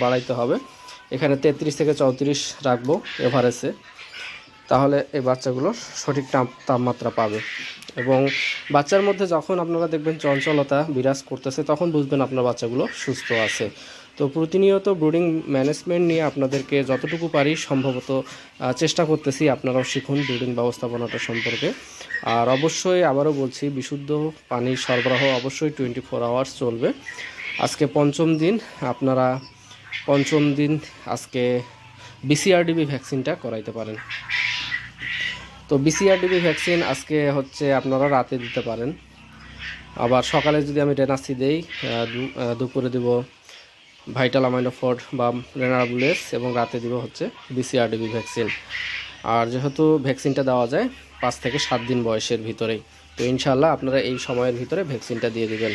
বাড়াইতে হবে। এখানে 33 থেকে 34 রাখবো এভারেজে, তাহলে এই বাচ্চাগুলো সঠিক তাপমাত্রা পাবে। এবং বাচ্চার মধ্যে যখন আপনারা দেখবেন চঞ্চলতা বিরাজ করতেছে, তখন বুঝবেন আপনার বাচ্চাগুলো সুস্থ আছে। তো প্রতিনিয়ত ব্রুডিং ম্যানেজমেন্ট নিয়ে আপনাদেরকে যতটুকু পারি সম্ভবত চেষ্টা করতেছি, আপনারাও শিখুন ব্রুডিং ব্যবস্থাপনাটা সম্পর্কে। আর অবশ্যই আবারও বলছি, বিশুদ্ধ পানির সরবরাহ অবশ্যই 24 আওয়ার্স চলবে। আজকে পঞ্চম দিন, আপনারা পঞ্চম দিন আজকে BCRDB ভ্যাকসিনটা করাইতে পারেন। তো BCRDB ভ্যাকসিন আজকে হচ্ছে আপনারা রাতে দিতে পারেন। আবার সকালে যদি আমি রেনাসি দেই, দুপুরে দেব ভাইটাল অ্যামাইনোফোর্ট বা রেনাবুলেস, এবং রাতে দিব হচ্ছে BCRDB ভ্যাকসিন। আর যেহেতু ভ্যাকসিনটা দেওয়া যায় 5 থেকে 7 দিন বয়সের ভিতরেই, তো ইনশাআল্লাহ আপনারা এই সময়ের ভিতরে ভ্যাকসিনটা দিয়ে দিবেন।